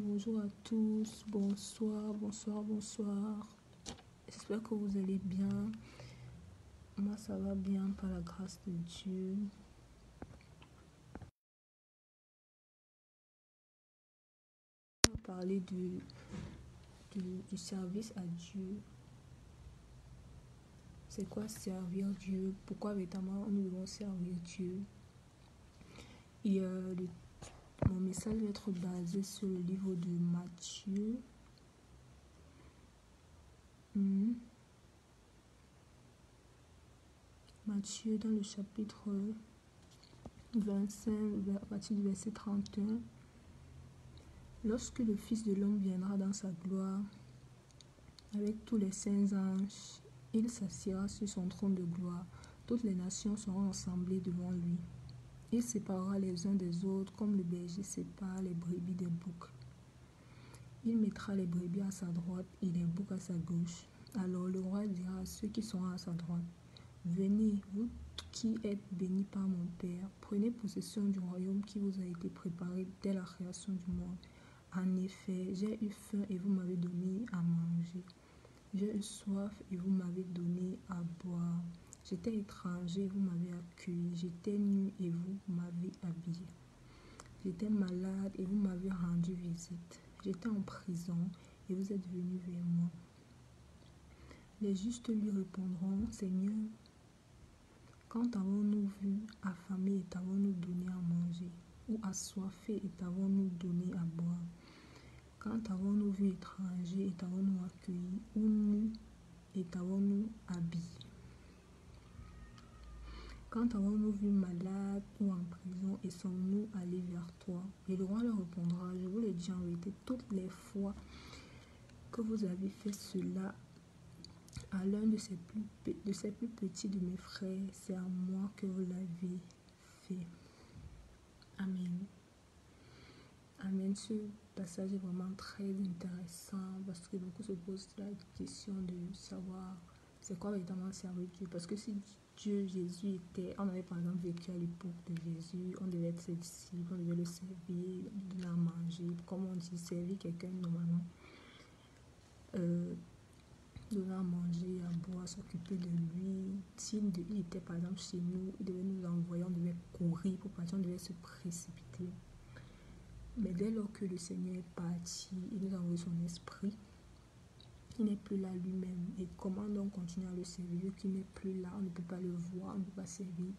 Bonjour à tous, bonsoir, bonsoir, bonsoir. J'espère que vous allez bien. Moi, ça va bien par la grâce de Dieu. On va parler du service à Dieu. C'est quoi servir Dieu? Pourquoi véritablement nous devons servir Dieu? Mon message va être basé sur le livre de Matthieu. Matthieu dans le chapitre 25, à partir du verset 31. Lorsque le Fils de l'homme viendra dans sa gloire, avec tous les saints anges, il s'assiera sur son trône de gloire. Toutes les nations seront assemblées devant lui. Il séparera les uns des autres comme le berger sépare les brebis des boucs. Il mettra les brebis à sa droite et les boucs à sa gauche. Alors le roi dira à ceux qui seront à sa droite: Venez, vous qui êtes bénis par mon Père, prenez possession du royaume qui vous a été préparé dès la création du monde. En effet, j'ai eu faim et vous m'avez donné à manger. J'ai eu soif et vous m'avez donné à boire. J'étais étranger et vous m'avez accueilli. J'étais nu et vous m'avez habillé. J'étais malade et vous m'avez rendu visite. J'étais en prison et vous êtes venus vers moi. Les justes lui répondront: Seigneur, quand avons-nous vu affamé et t'avons-nous donné à manger, ou assoiffé et t'avons-nous donné à boire? Quand avons-nous vu étranger et t'avons-nous accueilli, ou nu et t'avons-nous habillé? Quand avons-nous vu malade ou en prison et sommes-nous allés vers toi? Et le roi leur répondra: Je vous le dis en vérité, toutes les fois que vous avez fait cela à l'un de ces plus petits de mes frères, c'est à moi que vous l'avez fait. Amen. Amen. Ce passage est vraiment très intéressant parce que beaucoup se posent la question de savoir c'est quoi véritablement servir Dieu. Parce que si Dieu, Jésus on avait par exemple vécu à l'époque de Jésus, on devait être ses disciples, on devait le servir, lui donner à manger, comme on dit, servir quelqu'un normalement. Donner à manger, à boire, s'occuper de lui. S'il était par exemple chez nous, il devait nous envoyer, on devait courir pour partir, on devait se précipiter. Mais dès lors que le Seigneur est parti, il nous a envoyé son esprit, il n'est plus là lui-même. Et comment donc continuer à le servir qui n'est plus là? On ne peut pas le voir, on ne peut pas servir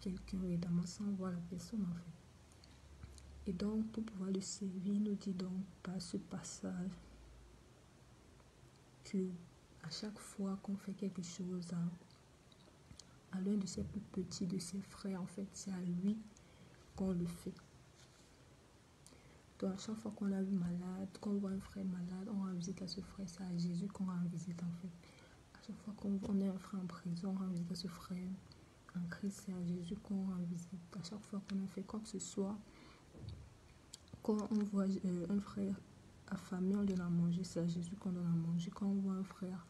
quelqu'un évidemment sans voir la personne en fait. Et donc pour pouvoir le servir, il nous dit donc par ce passage que à chaque fois qu'on fait quelque chose à l'un de ses plus petits, de ses frères, en fait, c'est à lui qu'on le fait. Donc à chaque fois qu'on a vu malade, qu'on voit un frère malade, on rend visite à ce frère, c'est à Jésus qu'on rend visite en fait. À chaque fois qu'on est un frère en prison, on rend visite à ce frère. En Christ, c'est à Jésus qu'on rend visite. À chaque fois qu'on a fait quoi que ce soit, quand on voit un frère affamé, on donne à manger, c'est à Jésus qu'on donne à manger. Quand on voit un frère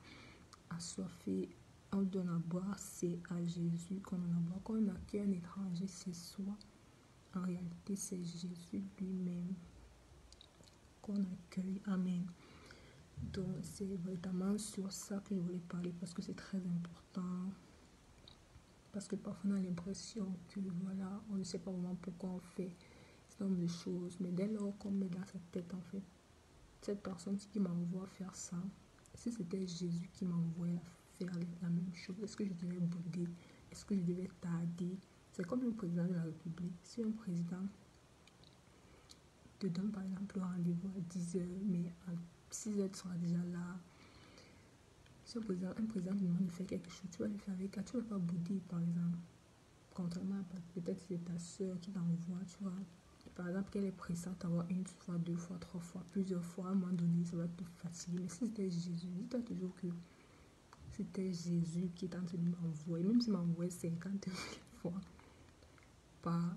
assoiffé, on donne à boire, c'est à Jésus qu'on donne à boire. Quand on accueille un étranger, c'est soi. En réalité, c'est Jésus lui-même qu'on accueille. Amen. Donc, c'est vraiment sur ça que je voulais parler parce que c'est très important. Parce que parfois, on a l'impression que, voilà, on ne sait pas vraiment pourquoi on fait ce nombre de choses. Mais dès lors qu'on met dans sa tête, en fait, cette personne qui m'envoie faire ça, si c'était Jésus qui m'envoyait faire la même chose, est-ce que je devais bouder? Est-ce que je devais tarder? C'est comme le président de la République. Si un président te donne par exemple un rendez-vous à 10 heures, mais à 6 heures tu seras déjà là. Si un président te demande de faire quelque chose, tu vas le faire avec elle, tu ne vas pas bouder par exemple. Contrairement à peut-être c'est ta soeur qui t'envoie, tu vois. Par exemple, qu'elle est pressante à avoir une fois, deux fois, trois fois, plusieurs fois, à un moment donné, ça va te fatiguer. Mais si c'était Jésus, dis-toi toujours que c'était Jésus qui est en train de m'envoyer, même s'il m'envoie 50 fois par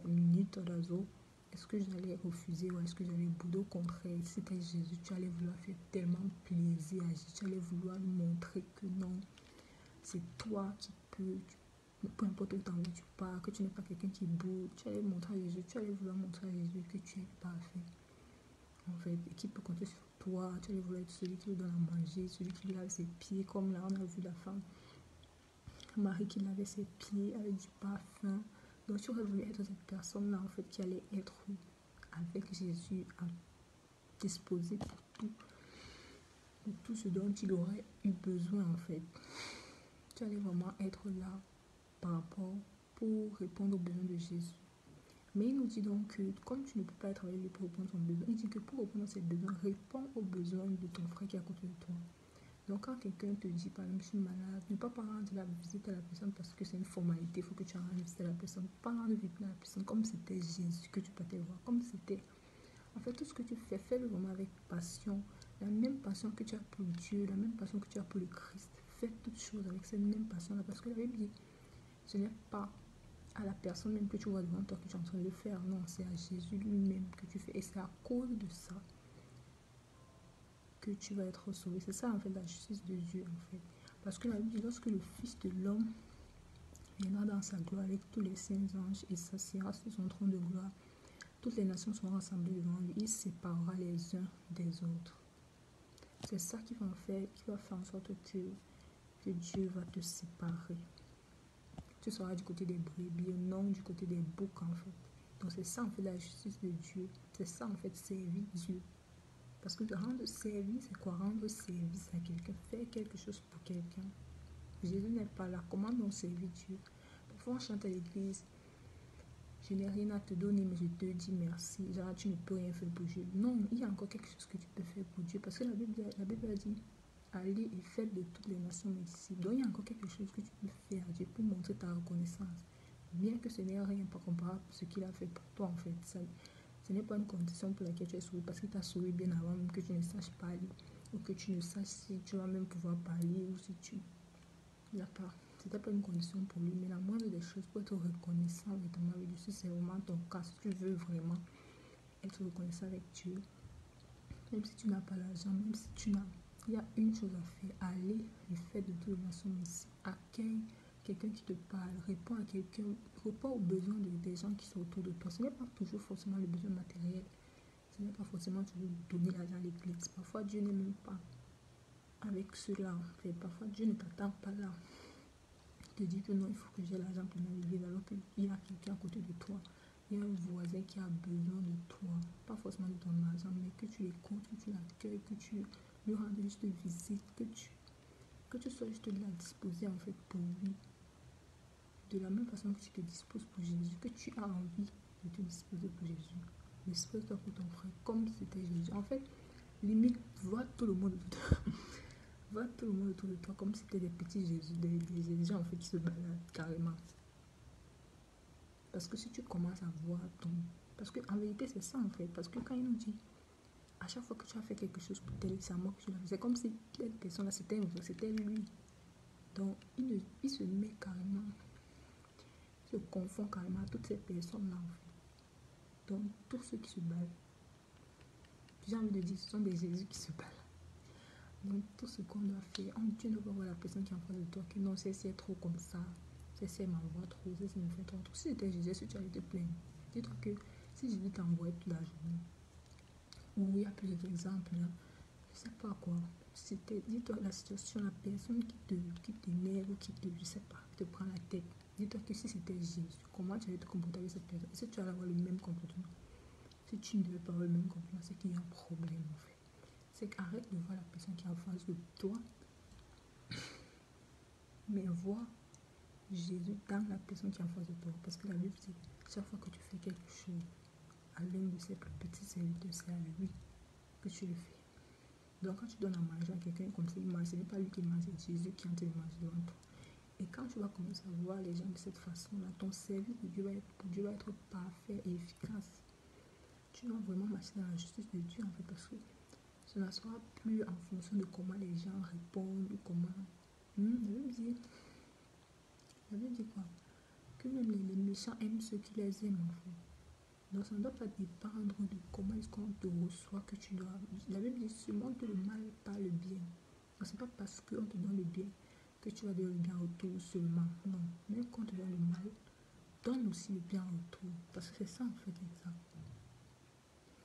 minute ou d'oiseau, est-ce que j'allais refuser ou est-ce que j'allais bouder? Au contraire, si c'était Jésus, tu allais vouloir faire tellement plaisir à Jésus, tu allais vouloir lui montrer que non, c'est toi qui peux, peu importe où tu pars, que tu n'es pas quelqu'un qui boude, tu allais montrer à Jésus, tu allais vouloir montrer à Jésus que tu es parfait. En fait, et qui peut compter sur toi, tu allais vouloir être celui qui lui donne à manger, celui qui lave ses pieds, comme là on a vu la femme, Marie qui lavait ses pieds avec du parfum. Donc tu aurais voulu être cette personne-là en fait qui allait être avec Jésus à disposer pour tout ce dont il aurait eu besoin en fait. Tu allais vraiment être là par rapport pour répondre aux besoins de Jésus. Mais il nous dit donc que comme tu ne peux pas être avec lui pour répondre à son besoin, il dit que pour répondre à ses besoins, réponds aux besoins de ton frère qui est à côté de toi. Donc quand quelqu'un te dit par exemple je suis malade, ne pas rendre la visite à la personne parce que c'est une formalité, il faut que tu rendes visite à la personne. Pas rendre visite à la personne comme c'était Jésus que tu partais voir, comme c'était. En fait, tout ce que tu fais, fais-le vraiment avec passion. La même passion que tu as pour Dieu, la même passion que tu as pour le Christ. Fais toutes choses avec cette même passion-là parce que la Bible dit, ce n'est pas à la personne même que tu vois devant toi que tu es en train de le faire. Non, c'est à Jésus lui-même que tu fais. Et c'est à cause de ça que tu vas être sauvé. C'est ça en fait la justice de Dieu en fait. Parce que la Bible dit, lorsque le Fils de l'homme viendra dans sa gloire avec tous les saints anges et s'assiera sur son trône de gloire, toutes les nations seront rassemblées devant lui. Il séparera les uns des autres. C'est ça qui va faire en sorte que Dieu va te séparer. Tu seras du côté des brebis, non du côté des boucs en fait. Donc c'est ça en fait la justice de Dieu. C'est ça en fait servir Dieu. Parce que rendre service, c'est quoi? Rendre service à quelqu'un, faire quelque chose pour quelqu'un. Jésus n'est pas là. Comment on servir Dieu? Parfois on chante à l'église, je n'ai rien à te donner, mais je te dis merci. Genre, tu ne peux rien faire pour Dieu. Non, il y a encore quelque chose que tu peux faire pour Dieu. Parce que la Bible a dit, allez et faites de toutes les nations mes disciples. Donc il y a encore quelque chose que tu peux faire à Dieu pour montrer ta reconnaissance. Bien que ce n'est rien pas comparable à ce qu'il a fait pour toi en fait. Ça, ce n'est pas une condition pour laquelle tu es sauvé, parce qu'il t'a sauvé bien avant même que tu ne saches parler, ou que tu ne saches si tu vas même pouvoir parler, ou si tu n'as pas. C'était pas une condition pour lui, mais la moindre des choses pour être reconnaissant avec Dieu, si c'est vraiment ton cas, si tu veux vraiment être reconnaissant avec Dieu, même si tu n'as pas l'argent, même si tu n'as, il y a une chose à faire, aller et faire de toute façon ici, accueille quelqu'un qui te parle, réponds à quelqu'un, réponds aux besoins des gens qui sont autour de toi. Ce n'est pas toujours forcément le besoin matériel, ce n'est pas forcément toujours donner l'argent à l'église. Parfois Dieu n'est même pas avec cela, parfois Dieu ne t'attend pas là. Te dit que non, il faut que j'ai l'argent pour l'église alors qu'il y a quelqu'un à côté de toi il y a un voisin qui a besoin de toi, pas forcément de ton argent, mais que tu l'écoutes, que tu l'accueilles, que tu lui rendes juste visite, que tu sois juste là disposé en fait pour lui. De la même façon que tu te disposes pour Jésus, que tu as envie de te disposer pour Jésus. Dispose-toi pour ton frère comme si c'était Jésus. En fait, limite, vois tout le monde autour de toi. Vois tout le monde autour de toi comme si c'était des petits Jésus, des gens en fait qui se baladent carrément. Parce que si tu commences à voir ton... Parce qu'en vérité, c'est ça en fait. Parce que quand il nous dit, à chaque fois que tu as fait quelque chose pour tel, c'est à moi que tu l'as fait. C'est comme si telle personne-là, c'était lui. Donc, il se met carrément, il se confond carrément à toutes ces personnes-là en fait. Donc, tous ceux qui se baladent, j'ai envie de dire, ce sont des Jésus qui se baladent. Donc, tout ce qu'on doit faire, Dieu ne va voir la personne qui est en face de toi, que non, c'est trop comme ça. C'est m'envoie trop, c'est me fait trop. Si c'était Jésus, si tu allais te plaindre, dis-toi que si Jésus t'envoie toute la journée, ou il y a plusieurs exemples, là, je sais pas quoi. Dis-toi la situation, la personne qui t'énerve ou qui te, je sais pas, te prend la tête. Dis-toi que si c'était Jésus, comment tu allais te comporter avec cette personne? Est-ce que tu allais avoir le même comportement? Si tu ne devais pas avoir le même comportement, c'est qu'il y a un problème en fait. C'est qu'arrête de voir la personne qui est en face de toi, mais vois Jésus dans la personne qui est en face de toi. Parce que la Bible dit, chaque fois que tu fais quelque chose à l'un de ses plus petits serviteurs, c'est à lui que tu le fais. Donc quand tu donnes à manger à quelqu'un comme ça, il mange, ce n'est pas lui qui mange, c'est Jésus qui est en train de manger devant toi. Et quand tu vas commencer à voir les gens de cette façon-là, ton service pour Dieu va être parfait et efficace. Tu vas vraiment marcher dans la justice de Dieu en fait, parce que ce ne sera plus en fonction de comment les gens répondent ou comment... La Bible dit quoi? Que même les méchants aiment ceux qui les aiment en fait. Donc ça ne doit pas dépendre de comment est-ce qu'on te reçoit que tu dois... La Bible dit seulement que le mal, pas le bien. Donc c'est pas parce qu'on te donne le bien que tu vas donner le bien en retour seulement. Non, même quand on te donne le mal, donne aussi le bien en retour. Parce que c'est ça en fait l'exemple.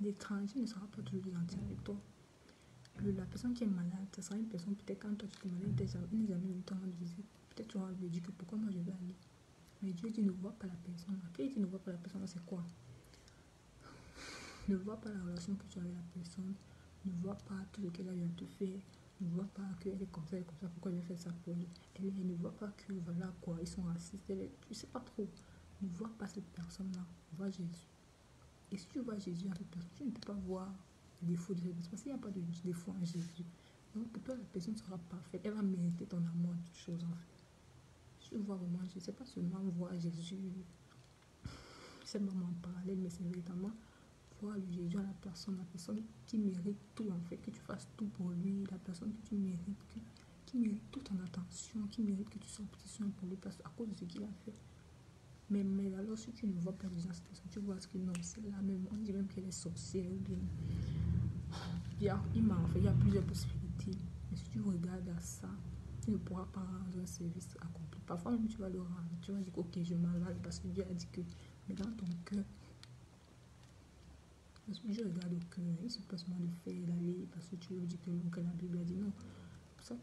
L'étranger ne sera pas toujours gentil avec toi. La personne qui est malade, ça sera une personne, peut-être quand toi tu es malade, il n'est jamais venu te rendre visite. Peut-être tu auras envie de dire que pourquoi moi je vais aller. Mais Dieu dit ne vois pas la personne. Après il dit ne vois pas la personne, c'est quoi? Ne vois pas la relation que tu as avec la personne. Ne vois pas tout ce qu'elle a eu à te faire. Ne vois pas qu'elle est comme ça, pourquoi elle a fait ça pour lui. Elle ne voit pas que voilà quoi, ils sont racistes. Tu sais pas trop. Ne vois pas cette personne-là. Vois Jésus. Et si tu vois Jésus en cette personne, tu ne peux pas voir les défauts de cette personne. Parce qu'il n'y a pas de défaut en Jésus. Donc pour toi, la personne sera parfaite. Elle va mériter ton amour en toutes choses en fait. Si tu vois vraiment Jésus, c'est pas seulement voir Jésus, c'est vraiment en parallèle, mais c'est véritablement voir le Jésus à la personne qui mérite tout en fait, que tu fasses tout pour lui, la personne que tu mérites, qui mérite toute ton attention, qui mérite que tu sois petit soin pour lui parce qu'à cause de ce qu'il a fait. Mais alors si tu ne vois pas déjà cette personne, tu vois ce que non, c'est là même, on dit même qu'elle est sorcière ou bien. Il y a plusieurs possibilités. Mais si tu regardes à ça, tu ne pourras pas rendre un service accompli. Parfois même tu vas le rendre. Tu vas dire ok, je m'avale parce que Dieu a dit que. Mais dans ton cœur, parce que je regarde au cœur, il se passe moins de faire d'aller parce que tu veux dire que la Bible a dit non. C'est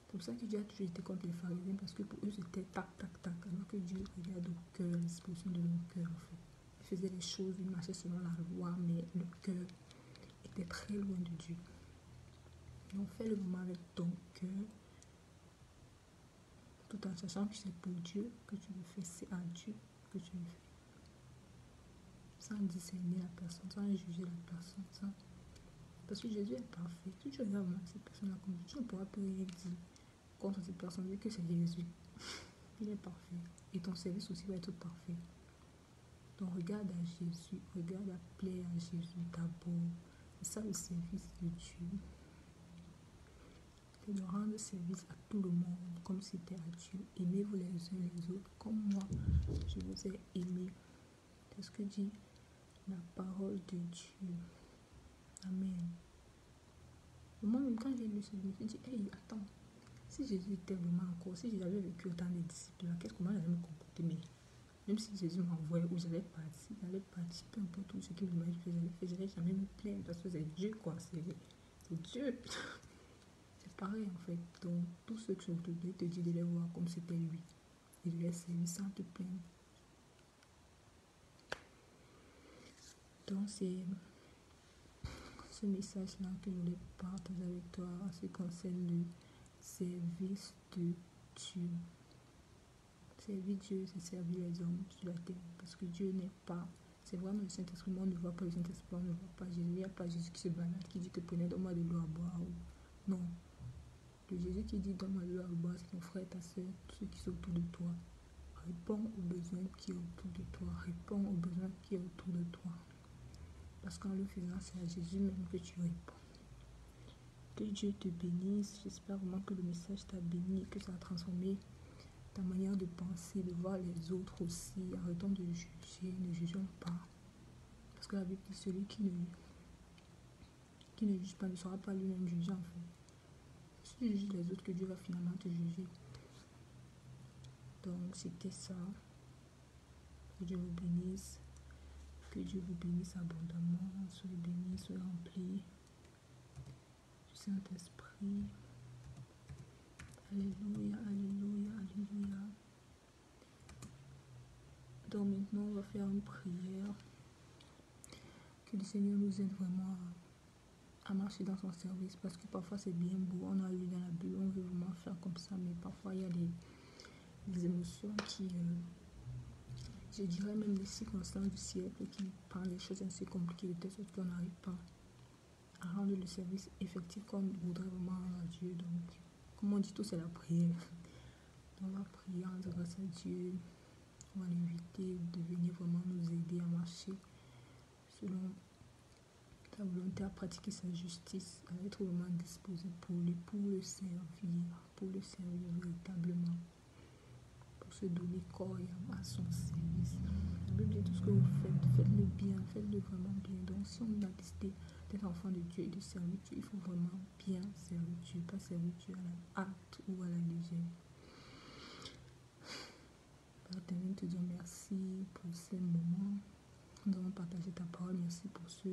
pour ça que Dieu a toujours été contre les pharisiens parce que pour eux c'était tac, tac, tac. Alors que Dieu regarde au cœur, la disposition de mon cœur en fait. Il faisait les choses, il marchait selon la loi, mais le cœur était très loin de Dieu. Donc fais le moment avec ton cœur, tout en sachant que c'est pour Dieu que tu le fais, c'est à Dieu que tu le fais. Sans discerner la personne, sans juger la personne, parce que Jésus est parfait. Si tu regardes cette personne-là comme tu ne pourras plus rien dire contre cette personne, vu que c'est Jésus. Il est parfait. Et ton service aussi va être parfait. Donc regarde à Jésus, regarde à plaire à Jésus d'abord. C'est ça le service de Dieu. C'est de rendre service à tout le monde comme c'était à Dieu. Aimez-vous les uns les autres comme moi, je vous ai aimé. C'est ce que dit la parole de Dieu. Amen. Moi-même, quand j'ai lu ce livre, je me suis dit, hey, attends, si Jésus était vraiment encore, si j'avais vécu autant de disciples, comment j'allais me comporter? Mais même si Jésus m'envoyait où j'allais partir, peu importe tout ce qu'il me dit, je n'allais jamais me plaindre parce que c'est Dieu, quoi. C'est Dieu. C'est pareil, en fait. Donc, tous ceux qui sont autour de lui te disent de les voir comme c'était lui. Et de les servir sans te plaindre. Donc c'est ce message-là que je voulais partager avec toi en ce qui concerne le service de Dieu. Servir Dieu, c'est servir les hommes sur la terre. Parce que Dieu n'est pas... C'est vraiment le Saint-Esprit. On ne voit pas le Saint-Esprit, on ne voit pas Jésus. Il n'y a pas Jésus qui se balade, qui dit que prenez donne-moi de l'eau à boire. Non. Le Jésus qui dit donne-moi de l'eau à boire, c'est ton frère, ta soeur, tous ceux qui sont autour de toi. Réponds aux besoins qui est autour de toi. Réponds aux besoins qui est autour de toi. Parce qu'en le faisant, c'est à Jésus même que tu réponds. Que Dieu te bénisse. J'espère vraiment que le message t'a béni, que ça a transformé ta manière de penser, de voir les autres aussi. Arrêtons de juger, ne jugeons pas. Parce que la Bible dit celui qui ne juge pas ne sera pas lui-même jugé en fait. Si tu juges les autres, que Dieu va finalement te juger. Donc c'était ça. Que Dieu vous bénisse. Que Dieu vous bénisse abondamment. Soyez bénis, soyez remplis du Saint-Esprit. Alléluia, alléluia, alléluia. Donc maintenant, on va faire une prière. Que le Seigneur nous aide vraiment à marcher dans son service. Parce que parfois, c'est bien beau. On a lu dans la Bible, on veut vraiment faire comme ça. Mais parfois, il y a des émotions qui... je dirais même les circonstances du siècle qui prennent des choses assez compliquées de telle sorte qu'on n'arrive pas à rendre le service effectif comme on voudrait vraiment à Dieu. Donc, comme on dit, tout c'est la prière. On va prier en grâce à Dieu. On va l'inviter de venir vraiment nous aider à marcher selon sa volonté, à pratiquer sa justice, à être vraiment disposé pour lui, pour le servir véritablement, pour se donner corps et âme à son service. La Bible dit tout ce que vous faites, faites-le bien, faites-le vraiment bien. Donc si on a décidé d'être enfant de Dieu et de servir Dieu, il faut vraiment bien servir Dieu, pas servir Dieu à la hâte ou à la légère. Père éternel, te dire merci pour ces moments. Nous avons partagé ta parole. Merci pour ce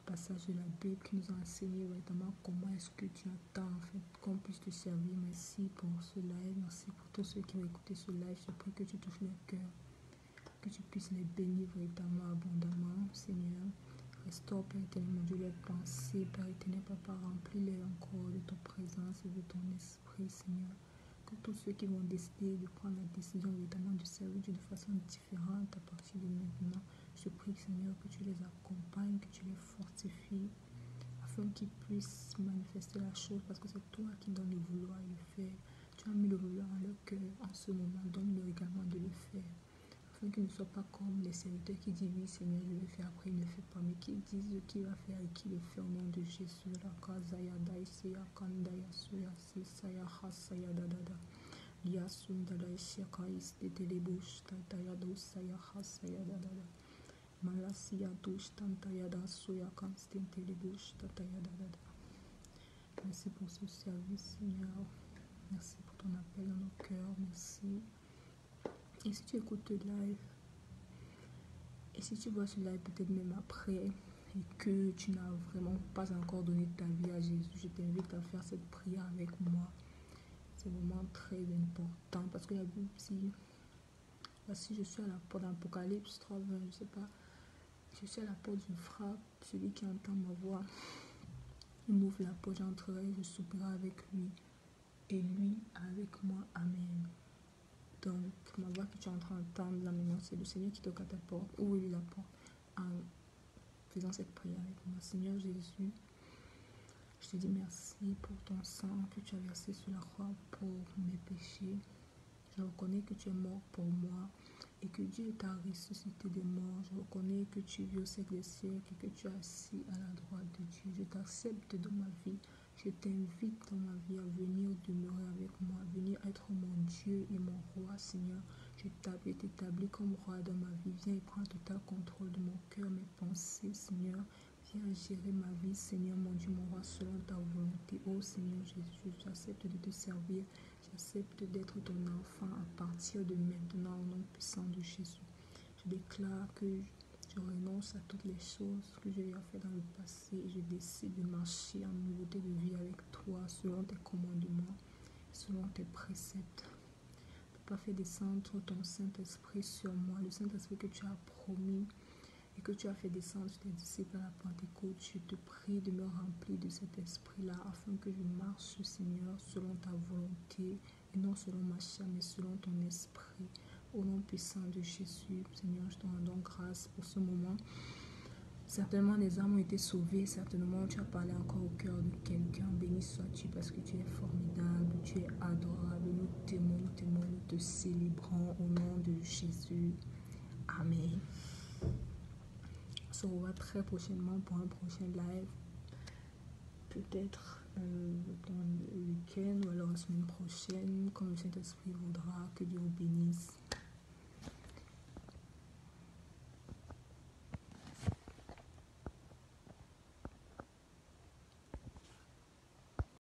passage de la Bible qui nous a enseigné vraiment comment est-ce que tu attends en fait qu'on puisse te servir. Merci pour ce live. Merci pour tous ceux qui ont écouté ce live. Je prie que tu touches leur cœur, que tu puisses les bénir véritablement abondamment, Seigneur. Restaure, Père éternel, mon Dieu, leurs pensées. Père éternel, Papa, remplis-les encore de ton présence et de ton esprit, Seigneur. Que tous ceux qui vont décider de prendre la décision véritablement de servir Dieu de façon différente à partir de maintenant, je prie, Seigneur, que tu les accompagnes, que tu les fortifies, afin qu'ils puissent manifester la chose, parce que c'est toi qui donnes le vouloir et le faire. Tu as mis le vouloir en leur cœur en ce moment, donne-leur également de le faire. Afin qu'ils ne soient pas comme les serviteurs qui disent oui Seigneur je vais faire, après il ne fait pas, mais qui disent qui va faire et qui le fait au nom de Jésus. Merci pour ce service, Seigneur. Merci pour ton appel dans nos cœurs. Merci. Et si tu écoutes le live, et si tu vois ce live peut-être même après, et que tu n'as vraiment pas encore donné ta vie à Jésus, je t'invite à faire cette prière avec moi. C'est vraiment très important parce que la Bible dit, voici je suis à la porte d'Apocalypse 3:20, je ne sais pas, je suis à la porte, je frappe, celui qui entend ma voix, il m'ouvre la porte, j'entrerai, je souperai avec lui et lui avec moi. Amen. Donc, ma voix que tu es en train d'entendre là maintenant, c'est le Seigneur qui toque à ta porte. Ouvre-lui la porte en faisant cette prière avec moi. Seigneur Jésus, je te dis merci pour ton sang que tu as versé sur la croix pour mes péchés. Je reconnais que tu es mort pour moi et que Dieu t'a ressuscité des morts. Je reconnais que tu vis au siècle des siècles et que tu es assis à la droite de Dieu. Je t'accepte dans ma vie. Je t'invite dans ma vie à venir demeurer avec moi, à venir être mon Dieu et mon roi, Seigneur. Je t'établis comme roi dans ma vie. Viens et prends total contrôle de mon cœur, mes pensées, Seigneur. Viens gérer ma vie, Seigneur, mon Dieu, mon roi, selon ta volonté. Oh Seigneur Jésus, j'accepte de te servir. J'accepte d'être ton enfant à partir de maintenant au nom puissant de Jésus. Je déclare que je renonce à toutes les choses que j'ai déjà fait dans le passé et je décide de marcher en nouveauté de vie avec toi selon tes commandements, selon tes préceptes. Papa, fais descendre ton Saint-Esprit sur moi, le Saint-Esprit que tu as promis et que tu as fait descendre tes disciples à la Pentecôte, je te prie de me remplir de cet esprit-là afin que je marche, Seigneur, selon ta volonté et non selon ma chair, mais selon ton esprit. Au nom puissant de Jésus, Seigneur, je te rends donc grâce pour ce moment. Certainement, des âmes ont été sauvées. Certainement, tu as parlé encore au cœur de quelqu'un. Béni sois-tu parce que tu es formidable, tu es adorable. Nous t'aimons, nous te célébrons au nom de Jésus. Amen. On se revoit très prochainement pour un prochain live. Peut-être dans le week-end ou alors la semaine prochaine, comme le Saint-Esprit voudra. Que Dieu vous bénisse.